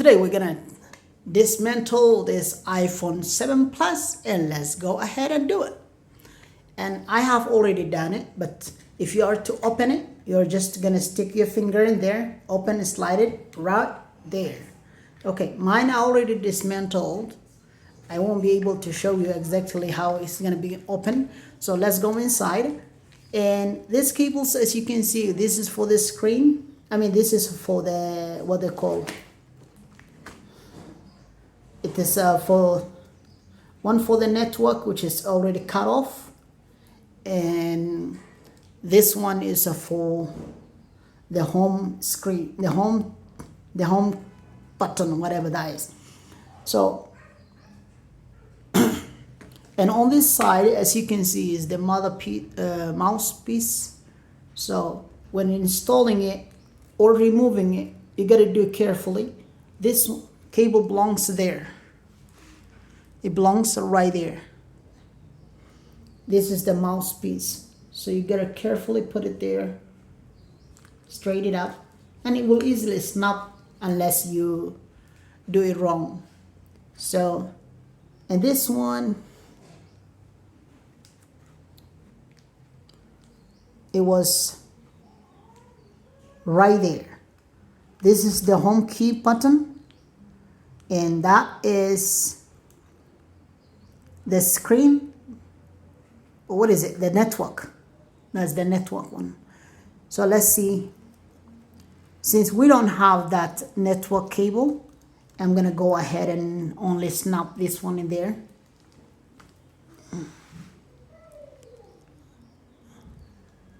Today we're gonna dismantle this iPhone 7 Plus and let's go ahead and do it. And I have already done it, but if you are to open it, you're just gonna stick your finger in there, open and slide it right there. Okay, mine already dismantled. I won't be able to show you exactly how it's gonna be open. So let's go inside. And this cables, as you can see, this is for the screen. This is for the, what they call, it is for one for the network, which is already cut off, and this one is for the home screen, the home button, whatever that is. So and on this side, as you can see, is the mouse piece. So when installing it or removing it, you got to do it carefully. This cable belongs there. It belongs right there. This is the mouse piece. So you got to carefully put it there, straighten it up, and it will easily snap unless you do it wrong. So, and this one, it was right there. This is the home key button, and that is the screen. What is it? The network. That's the network one. So let's see. Since we don't have that network cable, I'm gonna go ahead and only snap this one in there.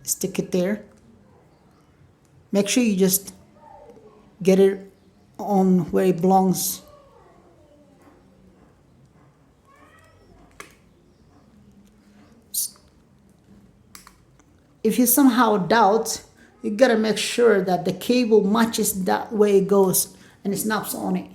Stick it there. Make sure you just get it on where it belongs. If you somehow doubt, you gotta make sure that the cable matches that way it goes and it snaps on it.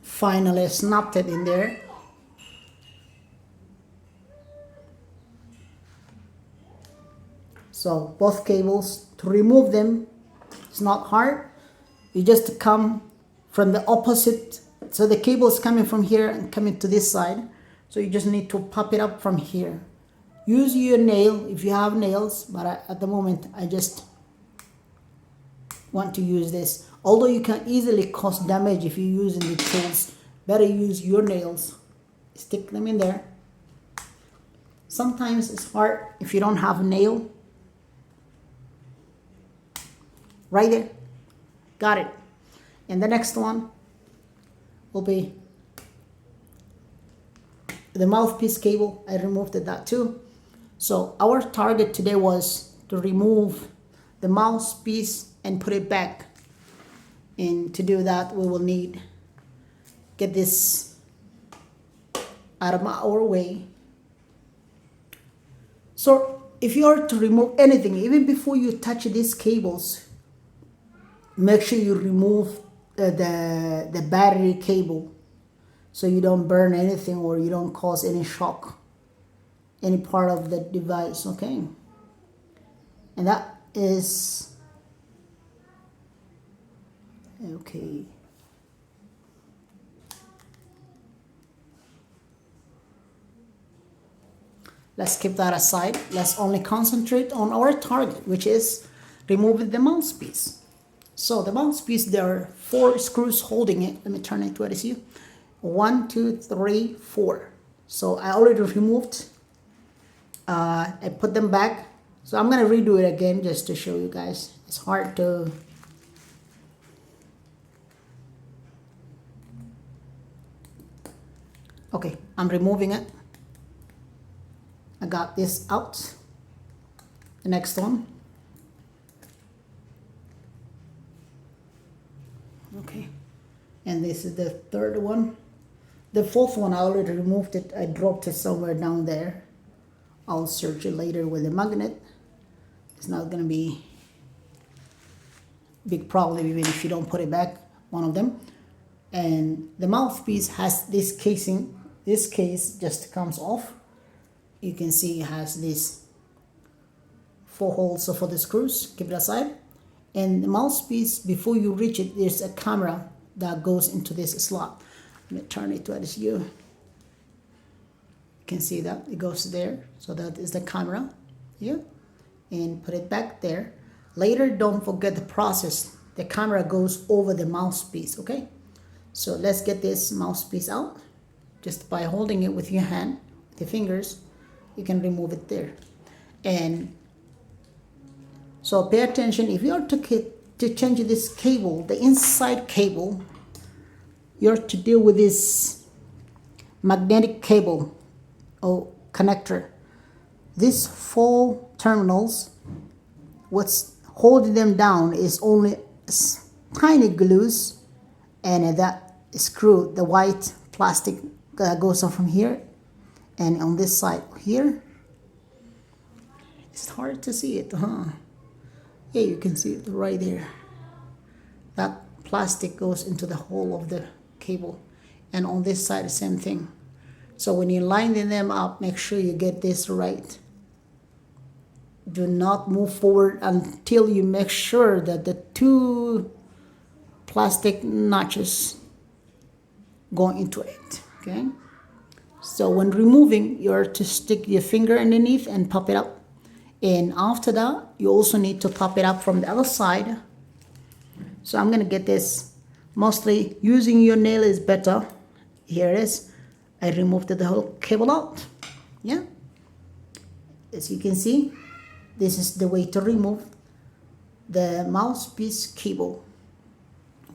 Finally snapped it in there. So both cables, to remove them, it's not hard. You just come from the opposite. So the cable is coming from here and coming to this side. So you just need to pop it up from here. Use your nail if you have nails, but at the moment I just want to use this. Although you can easily cause damage if you're using the tools, better use your nails. Stick them in there. Sometimes it's hard if you don't have a nail. Right there. Got it. And the next one will be the mouthpiece cable. I removed that too. So our target today was to remove the mouthpiece and put it back. And to do that, we will need get this out of our way. So if you are to remove anything, even before you touch these cables, make sure you remove the battery cable so you don't burn anything or you don't cause any shock, any part of the device, okay? And that is okay. Let's keep that aside. Let's only concentrate on our target, which is removing the mouthpiece. So the mouthpiece, there are 4 screws holding it. Let me turn it to you. 1, 2, 3, 4. So I already removed. I put them back. So I'm gonna redo it again just to show you guys. It's hard to. Okay, I'm removing it. I got this out. The next one. Okay, and this is the third one. The fourth one, I already removed it. I dropped it somewhere down there. I'll search it later with a magnet. It's not gonna be big problem even if you don't put it back, one of them. And the mouthpiece has this casing. This case just comes off. You can see it has these 4 holes for the screws. Keep it aside. And the mouthpiece, before you reach it, there's a camera that goes into this slot. Let me turn it towards you. You can see that it goes there. So that is the camera here. And put it back there. Later, don't forget the process. The camera goes over the mouthpiece, okay? So let's get this mouthpiece out. Just by holding it with your hand, with your fingers, you can remove it there. And so pay attention. If you are to change this cable, the inside cable, you're to deal with this magnetic cable or connector. These 4 terminals, what's holding them down is only tiny glues and that screw, the white plastic goes on from here and on this side here. It's hard to see it, huh? Yeah, you can see it right there. That plastic goes into the hole of the cable. And on this side, the same thing. So when you're lining them up, make sure you get this right. Do not move forward until you make sure that the 2 plastic notches go into it, okay? So when removing, you're to stick your finger underneath and pop it up. And after that, you also need to pop it up from the other side. So I'm gonna get this. Mostly using your nail is better. Here it is. I removed the whole cable out. Yeah. As you can see, this is the way to remove the mouthpiece cable.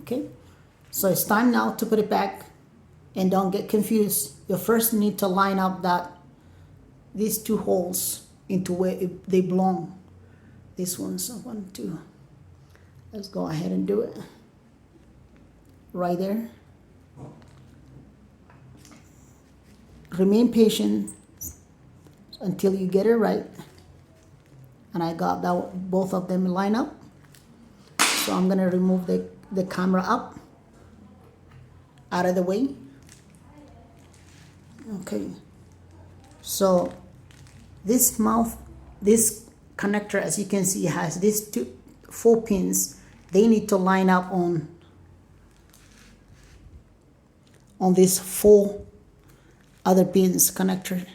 Okay. So it's time now to put it back. And don't get confused. You first need to line up these 2 holes into where they belong. This one's 1, 2. Let's go ahead and do it. Right there. Remain patient until you get it right. And I got that both of them line up. So I'm gonna remove the camera up out of the way. Okay. So this connector, as you can see, has these 4 pins. They need to line up on these 4 other pins connector.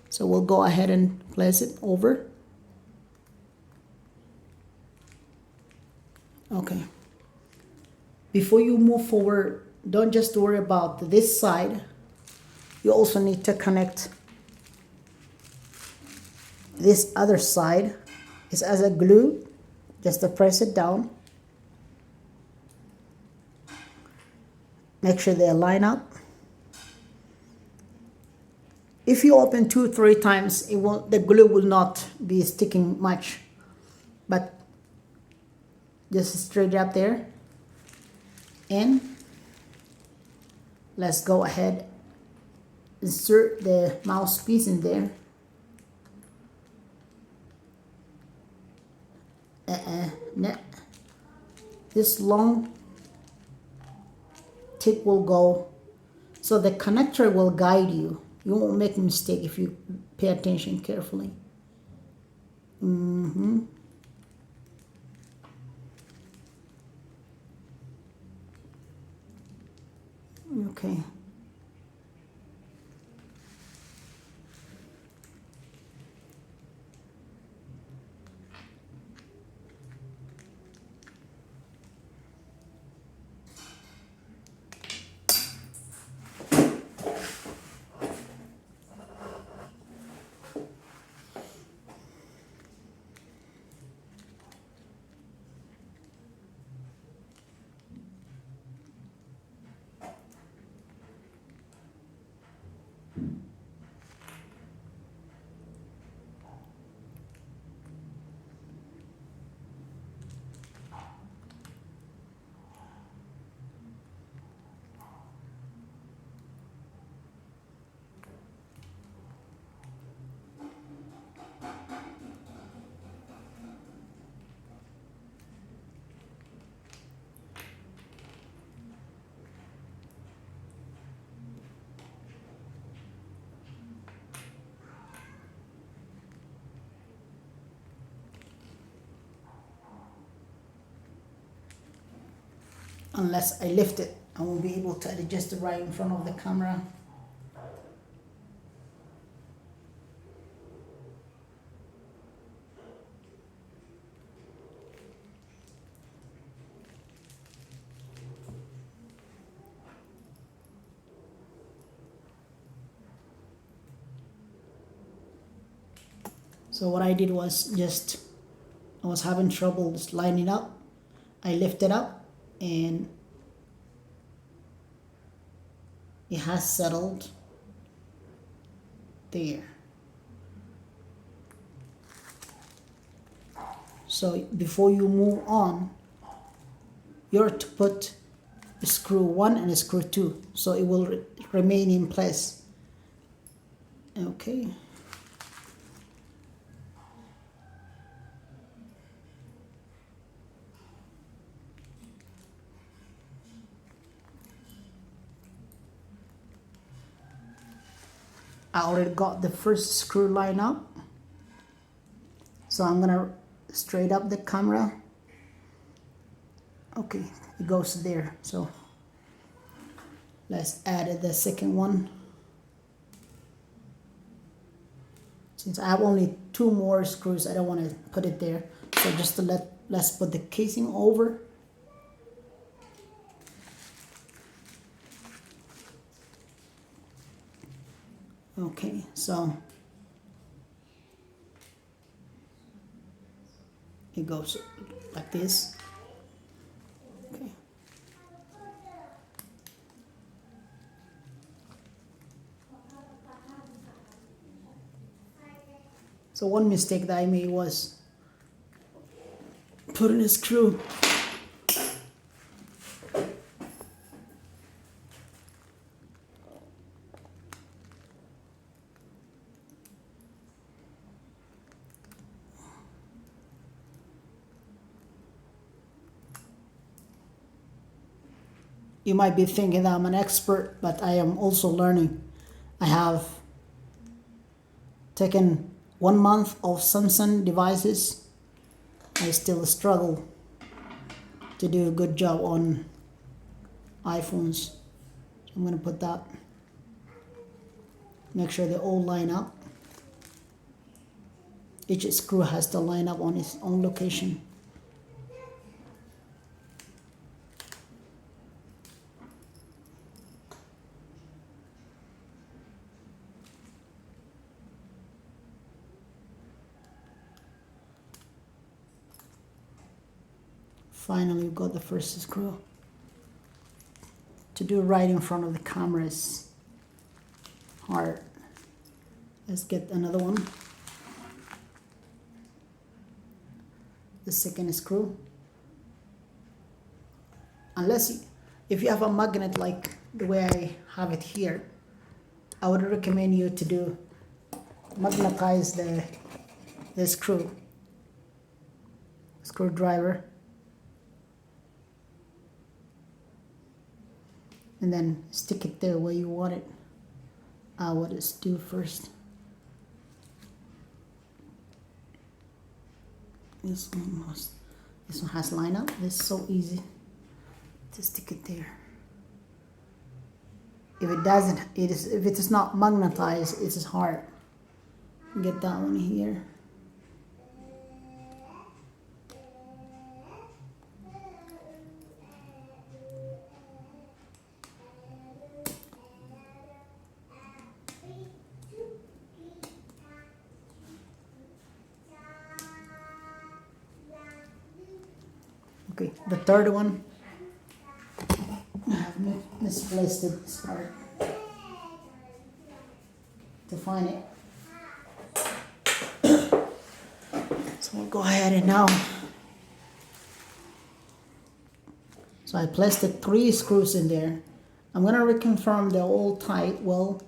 So we'll go ahead and place it over. Okay. Before you move forward, don't just worry about this side. You also need to connect this other side. It's as a glue. Just to press it down. Make sure they line up. If you open 2-3 times, the glue will not be sticking much. But just straight up there. And let's go ahead, insert the mouthpiece in there. This long tip will go, so the connector will guide you. You won't make a mistake if you pay attention carefully. Okay. unless I lift it. I won't be able to adjust it right in front of the camera. So what I did was just, I was having trouble just lining up. I lifted up and it has settled there. So before you move on, you're to put screw 1 and screw 2 so it will remain in place. Okay. I already got the first screw line up. So I'm gonna straight up the camera. Okay, it goes there. So let's add the second one. Since I have only 2 more screws, I don't want to put it there. So just to let's put the casing over. Okay, so it goes like this. Okay. So one mistake that I made was putting a screw You might be thinking that I'm an expert, but I am also learning. I have taken 1 month of Samsung devices. I still struggle to do a good job on iPhones. So I'm going to put that. Make sure they all line up. Each screw has to line up on its own location. Finally, we got the first screw. To do right in front of the camera is hard. Let's get another one. The second screw. If you have a magnet like the way I have it here, I would recommend you to magnetize the screwdriver, and then stick it there where you want it. I would do first. This one has line up. It's so easy to stick it there. If it doesn't, if it is not magnetized, it is hard. Get that one here. Okay, the third one, I have misplaced it. It's hard to find it. So we'll go ahead and now. So I placed the 3 screws in there. I'm gonna reconfirm they're all tight well,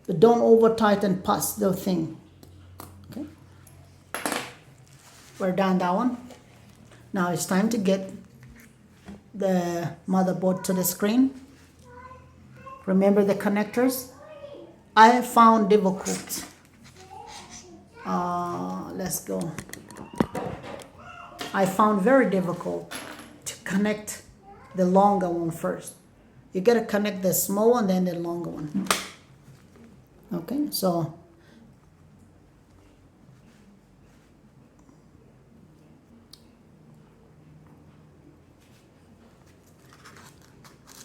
but don't over tighten past the thing. Okay, we're done that one. Now it's time to get the motherboard to the screen. Remember the connectors? I have found difficult. Let's go. I found very difficult to connect the longer one first. You gotta connect the small one, then the longer one. Okay, so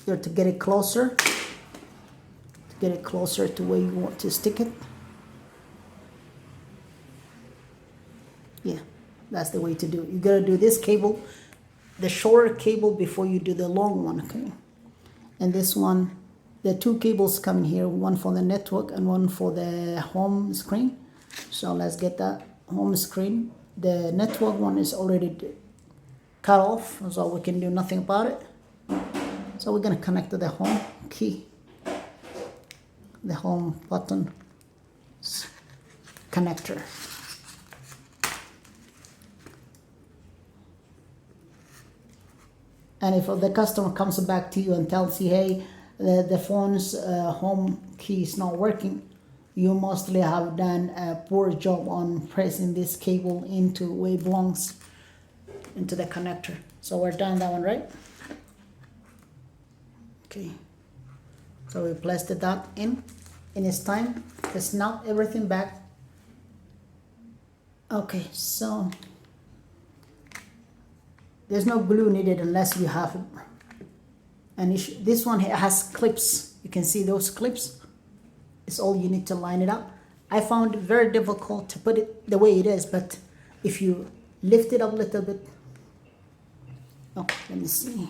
you have to get it closer. Get it closer to where you want to stick it. Yeah, that's the way to do it. You gotta do this cable, the shorter cable, before you do the long one, okay? And this one, the two cables come in here, one for the network and one for the home screen. So let's get that home screen. The network one is already cut off, so we can do nothing about it. So we're gonna connect to the home key, the home button connector. And if the customer comes back to you and tells you, hey, the phone's home key is not working, you mostly have done a poor job on pressing this cable into where it belongs, into the connector. So we're done that one, right? Okay. So we placed that in its time to snap everything back. Okay, so there's no glue needed unless you have an issue. This one has clips. You can see those clips. It's all you need to line it up. I found it very difficult to put it the way it is, but if you lift it up a little bit. Oh, let me see.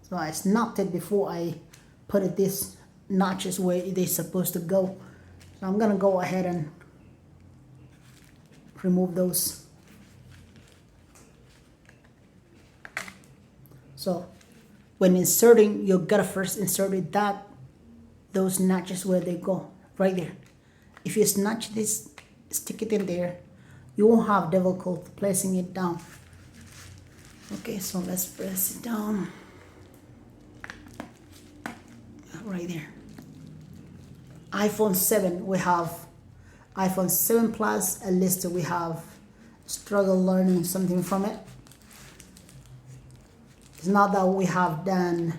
So I snapped it before I put it this notches where they're supposed to go. So I'm gonna go ahead and remove those. So when inserting, you gotta first insert it those notches where they go, right there. If you snatch this, stick it in there, you won't have difficulty placing it down. Okay, so let's press it down. Right there. iPhone 7, we have iPhone 7 Plus, at least we have struggle learning something from it. It's not that we have done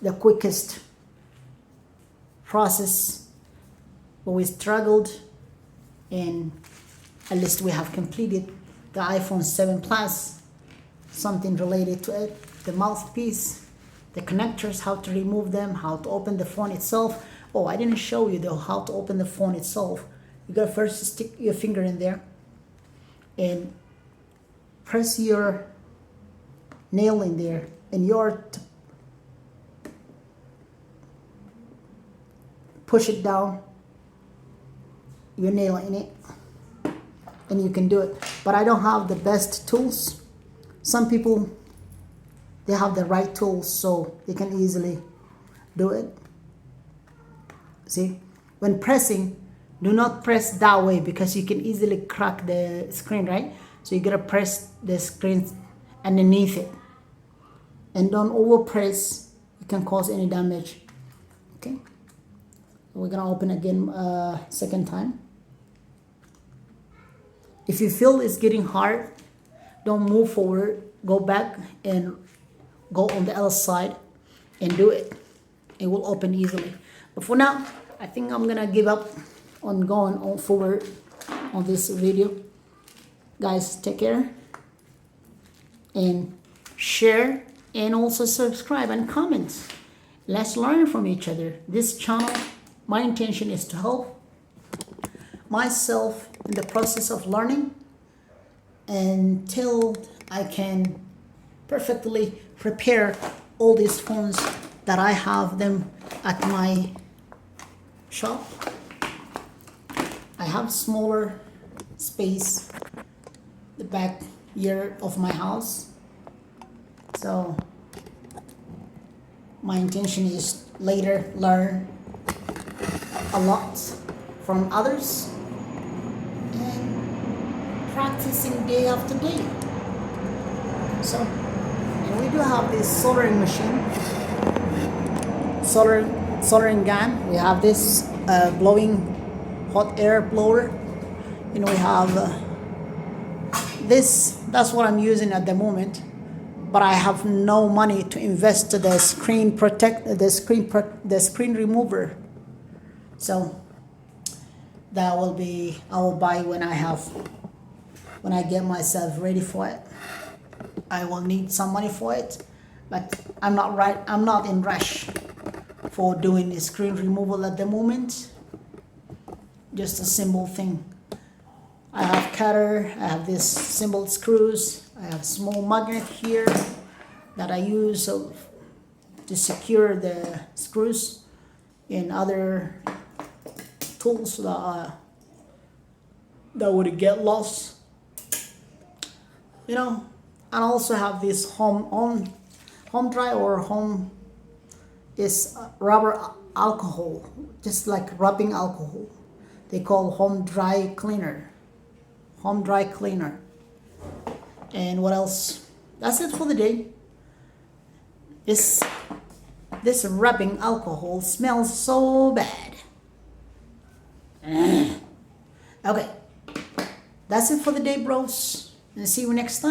the quickest process, but we struggled, and at least we have completed the iPhone 7 Plus, something related to it, the mouthpiece, the connectors, how to remove them, how to open the phone itself. Oh, I didn't show you though how to open the phone itself. You gotta first stick your finger in there and press your nail in there, and push it down, your nail in it, and you can do it. But I don't have the best tools. Some people, they have the right tools, so they can easily do it. See, when pressing, do not press that way because you can easily crack the screen, right? So you gotta press the screen underneath it, and don't over press. It can cause any damage. Okay, we're gonna open again second time. If you feel it's getting hard, don't move forward. Go back and go on the other side and do it. It will open easily. But for now, I think I'm gonna give up on going on forward on this video. Guys, take care and share, and also subscribe and comment. Let's learn from each other. This channel, my intention is to help myself in the process of learning until I can perfectly prepare all these phones that I have them at my shop. I have smaller space, the back yard of my house. So my intention is later learn a lot from others and practicing day after day. So, and we do have this soldering machine, soldering gun. We have this blowing hot air blower, and we have this. That's what I'm using at the moment, but I have no money to invest to the screen remover. So that will be, I will buy when I get myself ready for it. I will need some money for it, but I'm not in rush for doing the screen removal at the moment. Just a simple thing. I have cutter, I have this simple screws, I have small magnet here that I use to secure the screws, and other tools that would get lost. You know, and I also have this home dry or home is rubber alcohol, just like rubbing alcohol. They call home dry cleaner. And what else? That's it for the day. This rubbing alcohol smells so bad. Okay, that's it for the day, bros, and see you next time.